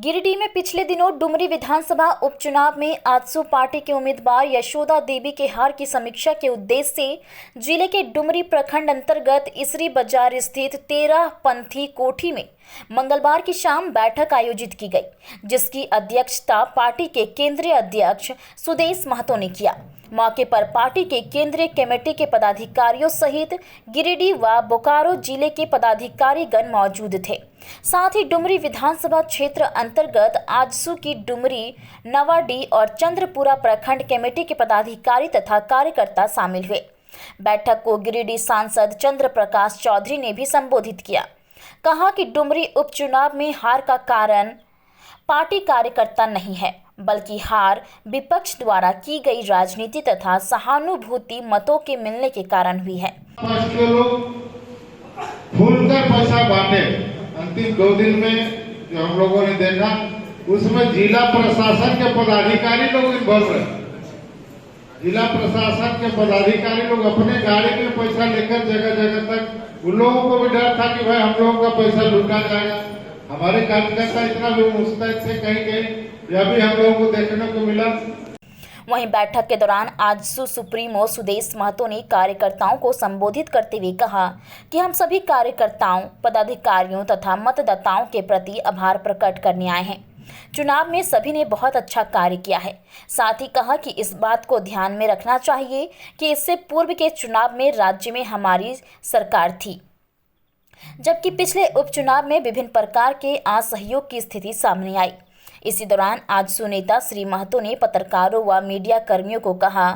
गिरिडीह में पिछले दिनों डुमरी विधानसभा उपचुनाव में आजसू पार्टी के उम्मीदवार यशोदा देवी के हार की समीक्षा के उद्देश्य से जिले के डुमरी प्रखंड अंतर्गत इसरी बाजार स्थित 13 पंथी कोठी में मंगलवार की शाम बैठक आयोजित की गई, जिसकी अध्यक्षता पार्टी के केंद्रीय अध्यक्ष सुदेश महतो ने किया। मौके पर पार्टी के केंद्रीय कमेटी के पदाधिकारियों सहित गिरिडीह व बोकारो जिले के पदाधिकारीगण मौजूद थे। साथ ही डुमरी विधानसभा क्षेत्र अंतर्गत आजसू की डुमरी, नवाडीह और चंद्रपुरा प्रखंड कमेटी के पदाधिकारी तथा कार्यकर्ता शामिल हुए। बैठक को गिरिडीह सांसद चंद्र प्रकाश चौधरी ने भी संबोधित किया। कहा कि डुमरी उपचुनाव में हार का कारण पार्टी कार्यकर्ता नहीं है, बल्कि हार विपक्ष द्वारा की गई राजनीति तथा सहानुभूति मतों के मिलने के कारण हुई है। खुलकर पैसा बांटे। अंतिम 2 दिन में जो हम लोगों ने देखा, उसमें जिला प्रशासन के पदाधिकारी लोग इन्वॉल्व रहे। जिला प्रशासन के पदाधिकारी लोग अपने गाड़ी में पैसा लेकर जगह जगह तक, उन लोगों को भी डर था कि भाई हम लोगों का पैसा लूटा जाएगा। हमारे कार्यकर्ता इतना भी मुस्तैद थे, कहीं यह भी हम लोगों को देखने को मिला। वहीं बैठक के दौरान आजसू सुप्रीमो सुदेश महतो ने कार्यकर्ताओं को संबोधित करते हुए कहा कि हम सभी कार्यकर्ताओं, पदाधिकारियों तथा मतदाताओं के प्रति आभार प्रकट करने आए हैं। चुनाव में सभी ने बहुत अच्छा कार्य किया है। साथ ही कहा कि इस बात को ध्यान में रखना चाहिए कि इससे पूर्व के चुनाव में राज्य में हमारी सरकार थी, जबकि पिछले उपचुनाव में विभिन्न प्रकार के असहयोग की स्थिति सामने आई। इसी दौरान आजसू नेता श्री महतो ने पत्रकारों व मीडिया कर्मियों को कहा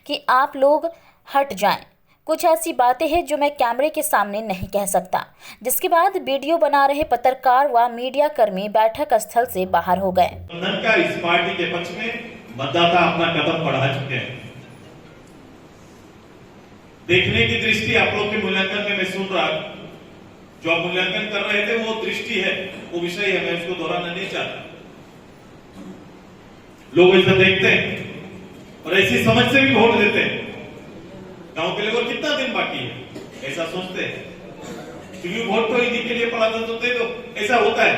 कि आप लोग हट जाएं। कुछ ऐसी बातें हैं जो मैं कैमरे के सामने नहीं कह सकता, जिसके बाद वीडियो बना रहे पत्रकार व मीडिया कर्मी बैठक स्थल से बाहर हो गए। इस पार्टी के पक्ष में मतदाता अपना कदम बढ़ा चुके हैं। देखने की दृष्टि आप लोग के मूल्यांकन में मैं सुन रहा, जो आप मूल्यांकन कर रहे थे वो दृष्टि है, वो विषय है, मैं उसको दोहराना नहीं चाहता। लोग ऐसा देखते हैं और ऐसी समझ से भी वोट देते हैं। गांव के लोग कितना दिन बाकी है ऐसा सोचते हैं, क्योंकि वोट तो इन्हीं के लिए पड़ा था तो दे दो, ऐसा होता है।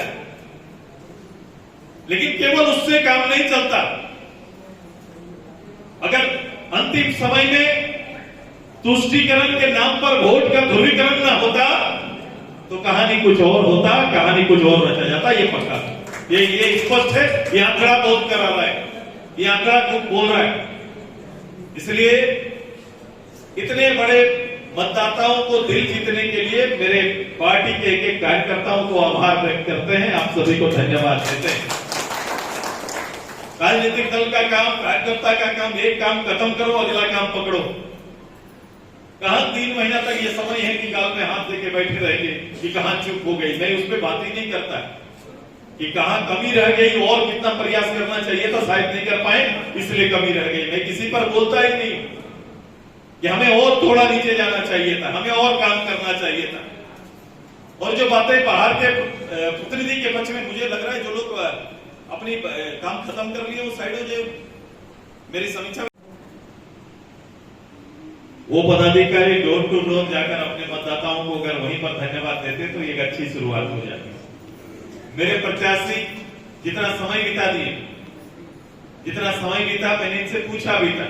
लेकिन केवल उससे काम नहीं चलता। अगर अंतिम समय में तुष्टीकरण के नाम पर वोट का ध्रुवीकरण ना होता तो कहानी कुछ और होता, कहानी कुछ और रचा जाता। ये पक्का, ये स्पष्ट है। ये आंकड़ा बहुत करा रहा है, ये आंकड़ा कुछ बोल रहा है। इसलिए इतने बड़े मतदाताओं को दिल जीतने के लिए मेरे पार्टी के एक कार्यकर्ताओं को आभार व्यक्त करते हैं, आप सभी को धन्यवाद देते हैं। राजनीतिक दल का काम, कार्यकर्ता का काम, एक काम खत्म करो, अगला काम पकड़ो। कहां 3 महीना तक ये समय है कि गाल में हाथ देके बैठे रहेंगे कि कहां चूक हो गई। मैं उस पर बात ही नहीं करता कि कहां कमी रह गई और कितना प्रयास करना चाहिए था, शायद नहीं कर पाए इसलिए कमी रह गई। मैं किसी पर बोलता ही नहीं कि हमें और थोड़ा नीचे जाना चाहिए था, हमें और काम करना चाहिए था। और जो बातें बाहर के प्रतिनिधि के पक्ष में मुझे लग रहा है, जो लोग अपनी काम खत्म कर लिए वो साइड हो, जो मेरी समीक्षा, वो पदाधिकारी डोर टू डोर जाकर अपने मतदाताओं को अगर वहीं पर धन्यवाद देते तो एक अच्छी शुरुआत हो जाती। मेरे प्रत्याशी जितना समय बिता दिए, जितना समय बीता, मैंने इनसे पूछा भी था,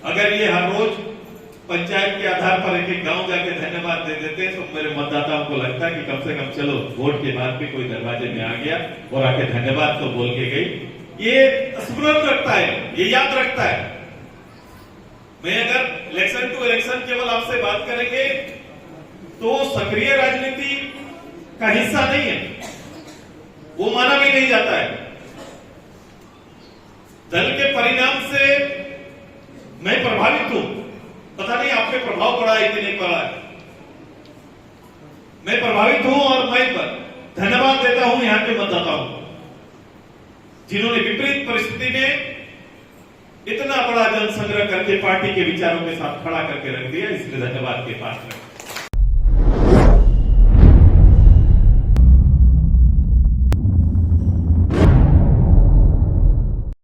अगर ये हर रोज पंचायत के आधार पर एक गांव जाके धन्यवाद दे देते तो मेरे मतदाताओं को लगता कि कम से कम चलो वोट के बाद भी कोई दरवाजे में आ गया और आके धन्यवाद तो बोल के गई। ये स्मरण रखता है, ये याद रखता है। मैं अगर इलेक्शन टू इलेक्शन केवल आपसे बात करेंगे तो सक्रिय राजनीति का हिस्सा नहीं है, वो माना भी नहीं जाता है। दल के परिणाम से मैं प्रभावित हूं, पता नहीं आप पे प्रभाव पड़ा है कि नहीं पड़ा है। मैं प्रभावित हूं और मैं धन्यवाद देता हूं यहां के मतदाताओं को, जिन्होंने विपरीत परिस्थिति में इतना बड़ा जनसंग्रह करके पार्टी के विचारों के साथ खड़ा करके रख दिया। इसलिए धन्यवाद के पात्र।